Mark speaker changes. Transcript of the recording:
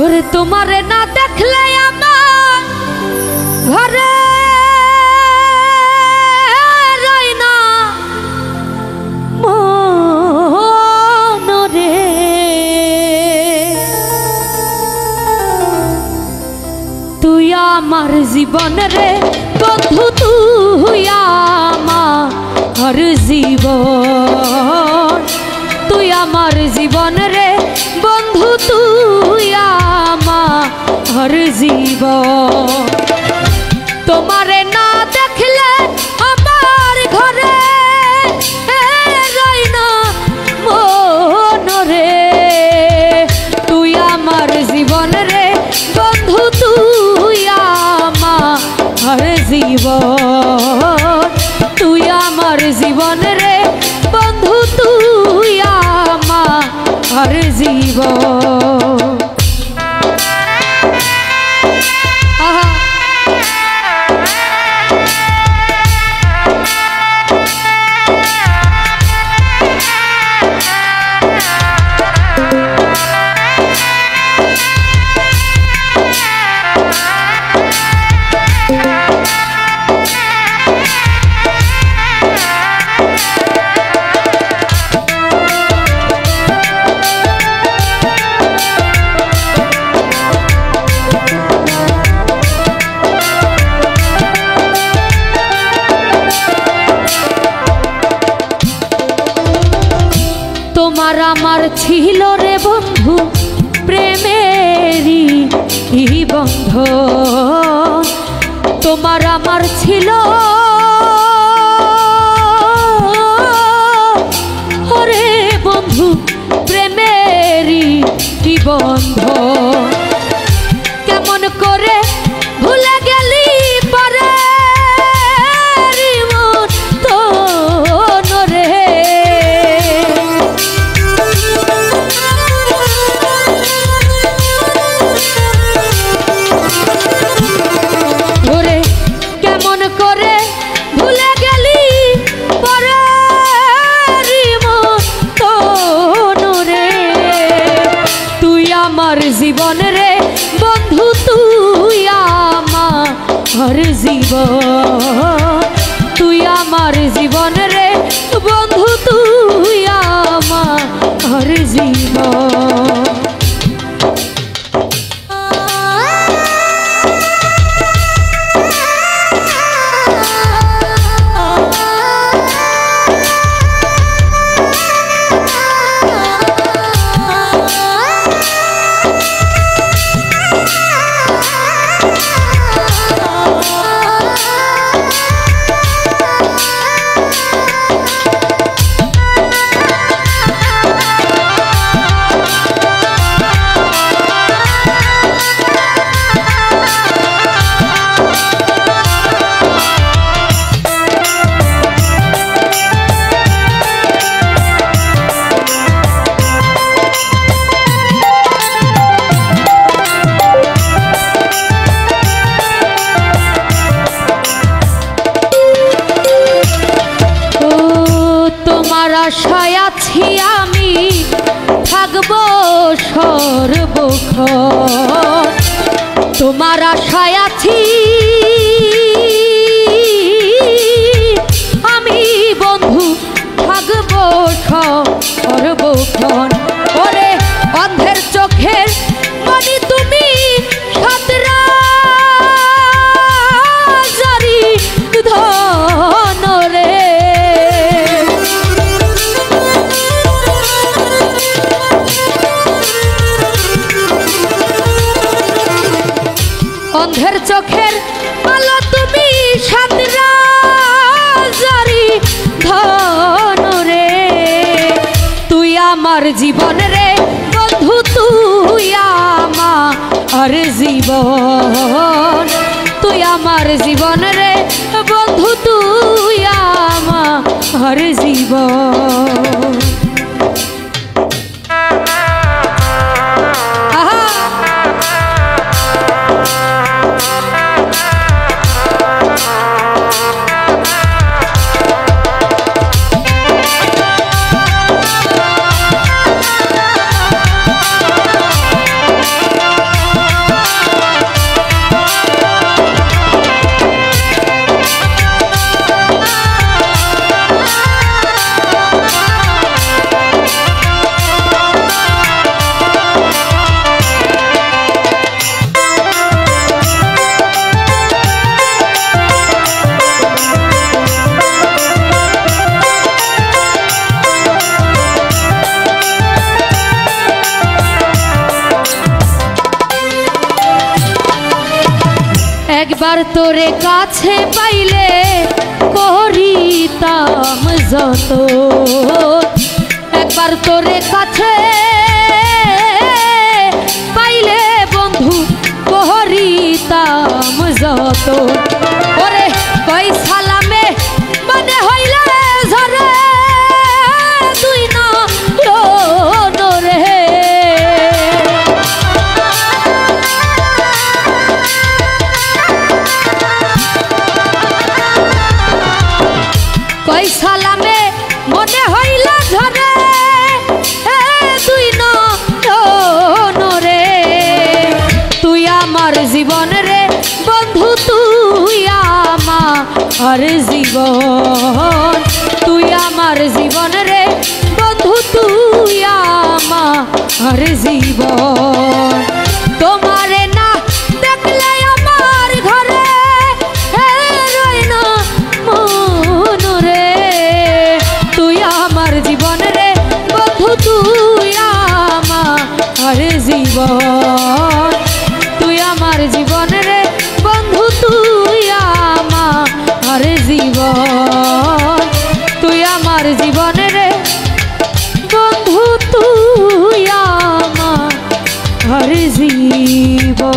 Speaker 1: ওরে তোমারে না দেখলে আমার ঘরে রই না মনরে। তুই আমার জীবন রে বন্ধু, তুই আমার জীবন, তুই আমার জীবন রে বন্ধু, তুই আমার জীবন। তোমারে না দেখলে আমার ঘরে রই না মনরে। তুই আমার জীবন রে বন্ধু, তুই আমার জীবন, তুই আমার জীবন রে বন্ধু, তুই আমার জীবন। তোমার আমার ছিল রে বন্ধু প্রেমেরই বন্ধন, তোমার আমার ছিল ওরে বন্ধু প্রেমেরই বন্ধন। কেমন করে ভুলে গেলি পরে মন তোন রে। ওরে কেমন করে ভুলে গেলি পরে মন তোন রে। তুই আমার জীবন রে বন্ধু, তুই আমার জীবন, তুই আমার জীবন রে বন্ধু, তুই আমার জীবন। আশায় আছি আমি থাকবো সর্বক্ষণ, তোমার আশায় আছি আমি বন্ধু থাকবো সর্বক্ষণ। ওরে অন্ধের চোখের মনি তুমি সাতরা জারি ধন রে। অন্ধের চোখের আলো তুমি সাতরা জারি ধন রে। তুই আমার জীবন রে বন্ধু, তুই আমার জীবন, তুই আমার জীবন রে বন্ধু, তুই আমার জীবন। একবার তোরে কাছে পাইলে করিতাম যত, একবার তোরে কাছে পাইলে বন্ধু করিতাম যত। ওরে কই সালামে মনে হইলে ঝরে তুই না রে, কই সালামে মনে হইলা ঝরে তুই রে, তুই আমার জীবন রে বন্ধু, তুই আমার জীবন, তুই আমার জীবন রে বন্ধু, তুই আমার জীবন। তোমারে না দেখলে আমার ঘরে রয় না মন রে, তুই আমার জীবন রে বন্ধু, তুই আমার জীবন, তুই আমার জীবন রে বন্ধু, তুই আমার জীবন, তুই আমার জীবন রে বন্ধু, তুই আমার জীবন।